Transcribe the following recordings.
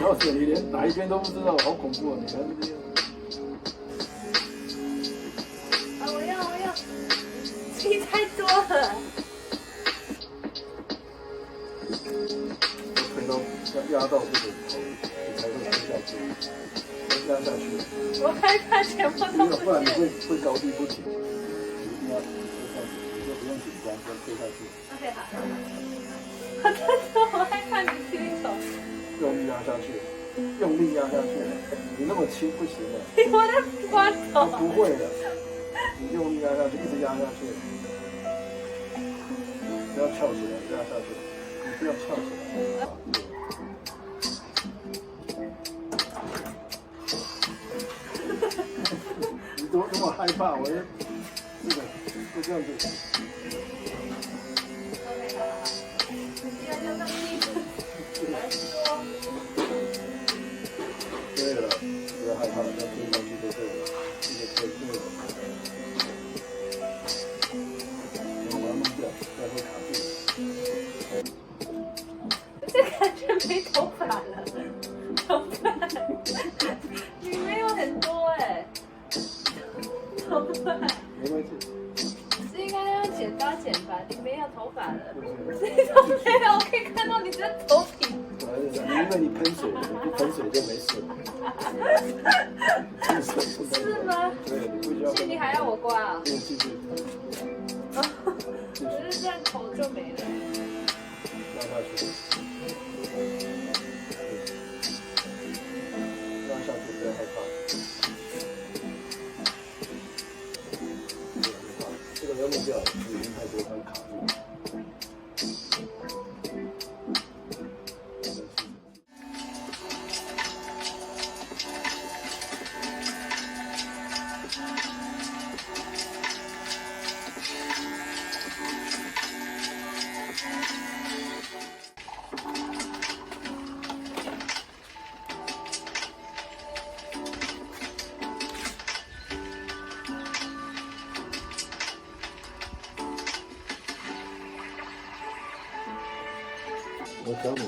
告诉你，连哪一边都不知道，好恐怖啊！你看这边。啊，我要，鸡太多了。可能要压到这个头，你才会吃下去，压下去。我害怕全部都不然你不见。会高低不起，你一定要推下去，你就不用紧张，就推下去。OK， 好。我真的，我害怕你吃一口。用力压下去，用力压下去，你那么轻不行的。我的瓜头。不会的，你用力压下去，一直压下去，不要翘起来，压下去，你不要翘起来。你怎么那么害怕？我就这样子。OK， 好。不要用到力。来说。对了，不要害怕，要推上去就对了，这个推对了。然后把它弄掉，不然会卡住。这感觉没头发了，怎么办？你没有很多哎，怎么办？没关系，是应该用剪刀剪吧？你没有头发了，谁都没有，我可以看到你的头皮。因为你喷水，你不喷水就没事。是吗？对，你不需要。所以你还要我刮啊？继续。可是这样头就没了。压下去。压下去，不要害怕。这个要弄掉，水分太多，它会卡住。我教你，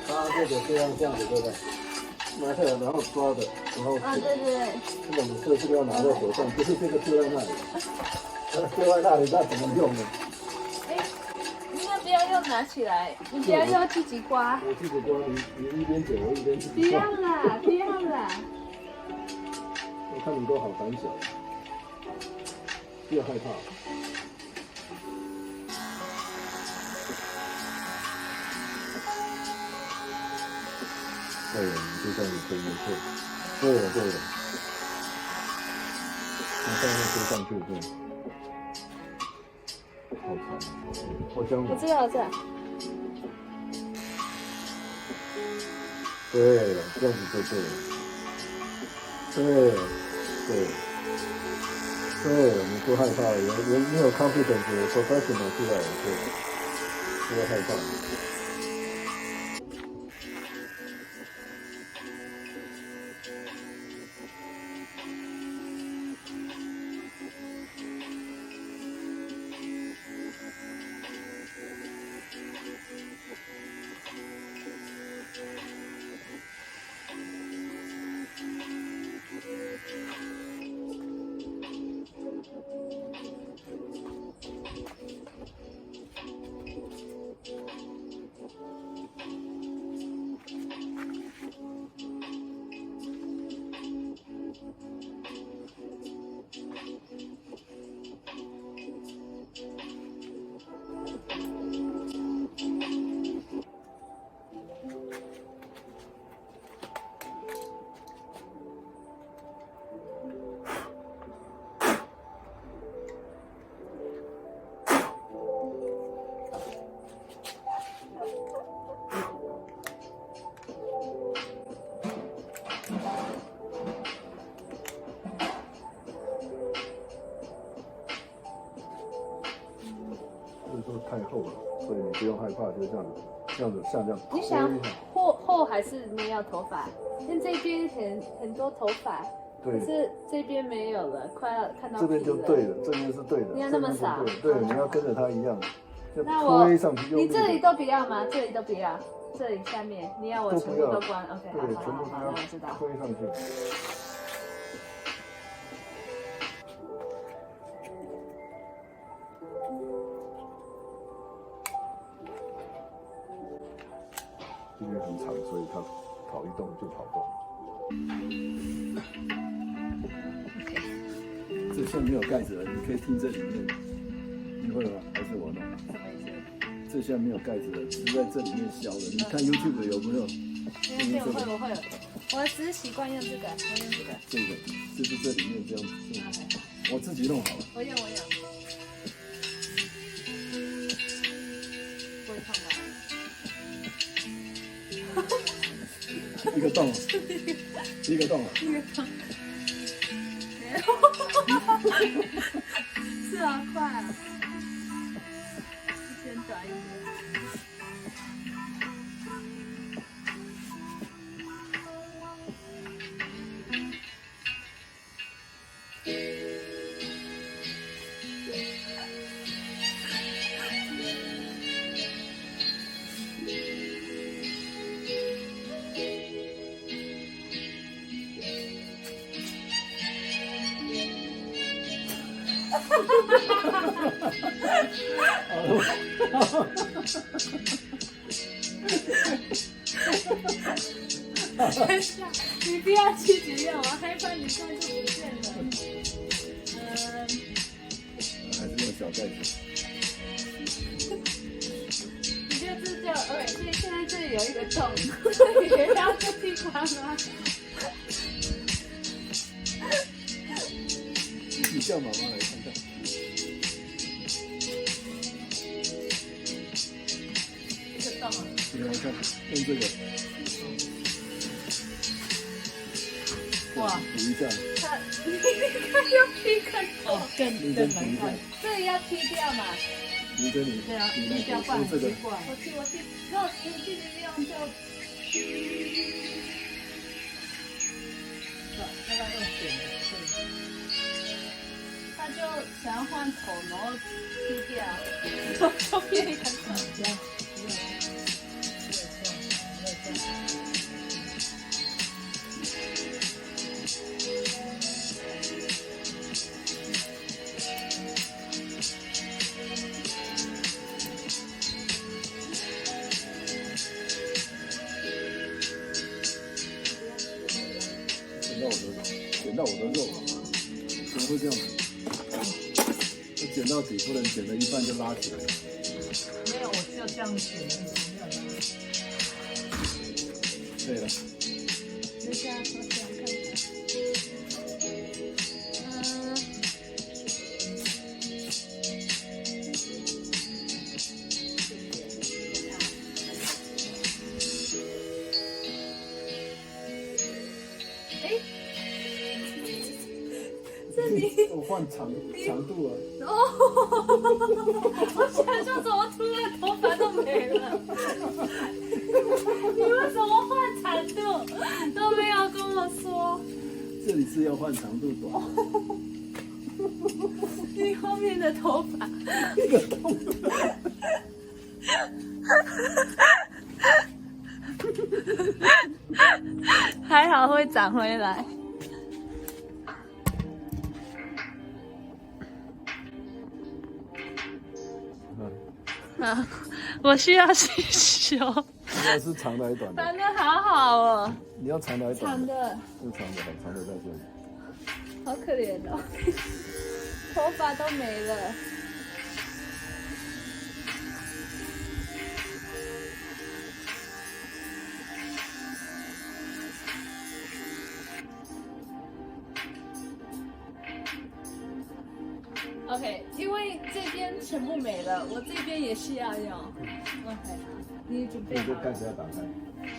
他这个这样子对不对？拿下来，然后抓的，然后啊，对对对。这种这个要拿在手上，不是这个丢在那里，丢在那里那怎么用呢？哎，你要不要用拿起来？你不要用自己刮。我自己刮，你一边剪，我一边自不己刮。要啦，不要啦。我看你都好胆小，不要害怕。对了，你就这样子推，没错。对了，对了。你上面推上去，对。好长，我教你。我知道，我知道。对了，这样子就对了。对，对，对，你不害怕，人没有 confidence， professional 出来了，对，不要害怕。太厚了，所以你不用害怕，就这样子，像这样。你想厚还是没有头发？因为这边很多头发，可是这边没有了，快要看到。这边就对了，这边是对的。你要那么少？对，你要跟着它一样，那我推上去。你这里都不要吗？这里都不要。这里下面，你要我全部都关 ？OK， 对，全部好，我知道。推上去。因为很长，所以它跑一动就跑动。这线没有盖子了，你可以听这里面，你会吗？还是我弄？什么意思？这下没有盖子了，是在这里面削的。你看 YouTube 有没有？我会，我只是习惯用这个，我用这个。这个就是这里面这样子，我自己弄好了。我用。不会痛吧？一个洞，一个洞啊！是啊，快啊！先短一点。你不要去节约，我害怕你这样就不见了。还是用小袋子。你觉得这叫 OK？ 所以现在这里有一个洞，你也要这地方吗？你叫妈妈来看看。一个洞啊！你来看，用这个。哇，补一下。他要劈更多，更难看。这里要劈掉嘛？你跟你，对啊，你劈掉换这个。我踢，如果实际利用就，要不要用剪的？他就想要换头，然后劈掉，就变一个头。这样，剪到我的肉，怎么会这样子？我剪到底不能剪了一半就拉起来。没有，我就这样剪，没有拉。对了。等一下，我想看我换长度了。我想说怎么突然头发都没了？你为什么换长度都没有跟我说？这里是要换长度短。你后面的头发一个洞。还好会长回来。啊，我需要去修。你要是长的还是短的？长得好好哦。你要长的还是短的？长的。是长的，长的在这里。好可怜哦，头发都没了。OK， 因为这边全部没了，我这边也是要用。OK， 你准备好了？这个盖子要打开，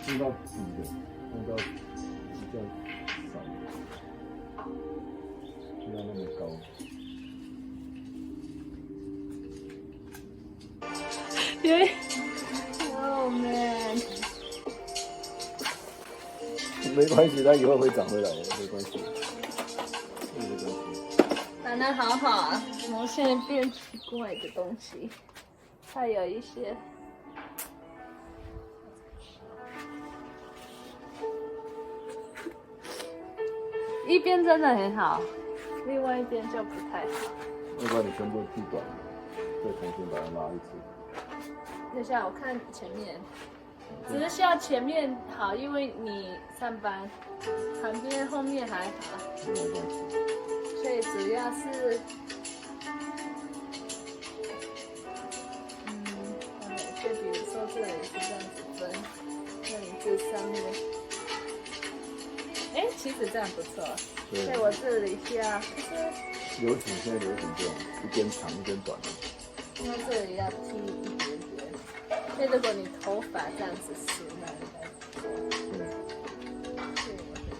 用到底的，用到比较少，不要那么高。Oh man， 没关系，它以后会长回来的，没关系。没关系。长得好好啊，怎么现在变奇怪的东西？它有一些。一边真的很好，另外一边就不太好。要不然你全部剃短，再重新把它拉一次。等一下我看前面，只是需要前面好，因为你上班，旁边后面还好，没有关系。所以主要是，就比如说这里是这样子分，那你这上面，哎，其实这样不错。对，所以我这里需要，可是流行现在流行这种一边长一边短的。因为这里要剃一点点，因为如果你头发这样子梳，那应该不错。嗯。所以我现在。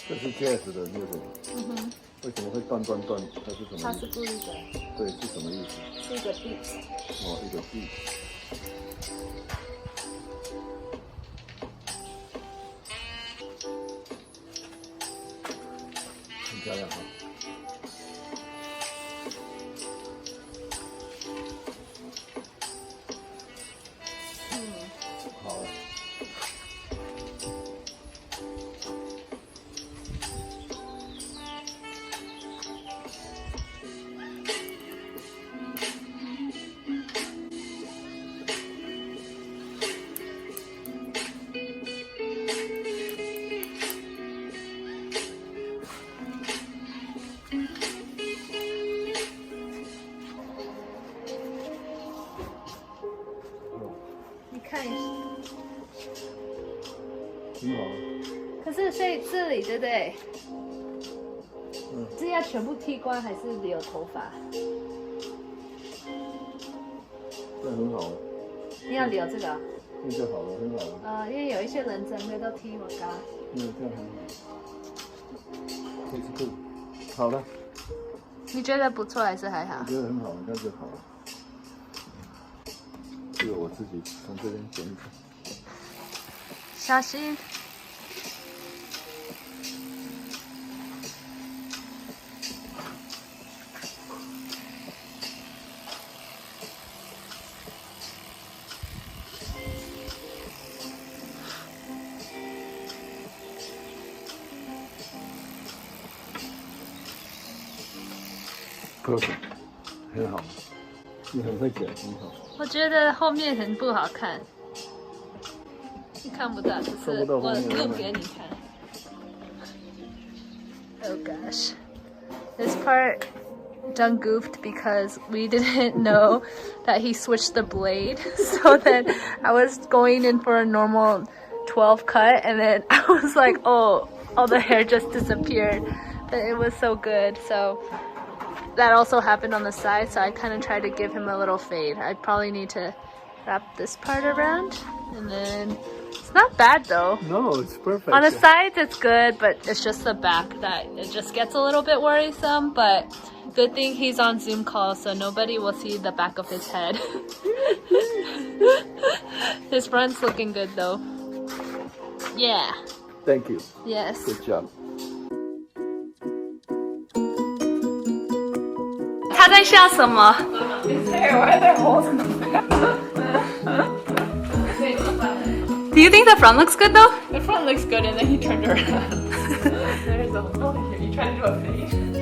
这是 jazz 的那种，为什么会断？它是什么？它是故意的。对，是什么意思？是一个 beat。哦，一个 beat。很漂亮哈。好。你看一下。很好。可是所以这里对不对？这要全部剃光还是留头发？这很好。你要留这个？这就好了，很好了。因为有一些人真的都剃我高。这样很好。这是好了。你觉得不错还是还好？我觉得很好，那就好了。这个我自己从这边剪一剪。小心。perfect， 很好，你很会剪，很好。我觉得后面很不好看，你看不到，只是我录给你看。Oh gosh, this part done goofed because we didn't know that he switched the blade. So then I was going in for a normal 12 cut, and then I was like, oh, all the hair just disappeared. But it was so good. So that also happened on the side, so I kind of tried to give him a little fade. I probably need to wrap this part around, and then it's not bad though. No, it's perfect. On the sides it's good, but it's just the back that it just gets a little bit worrisome. But good thing he's on Zoom call, so nobody will see the back of his head. His front's looking good though. Yeah. Thank you. Yes. Good job. 他在笑什么 Do you think the front looks good though? The front looks good, and then he turned around. There's a hole here. You trying to do a fade?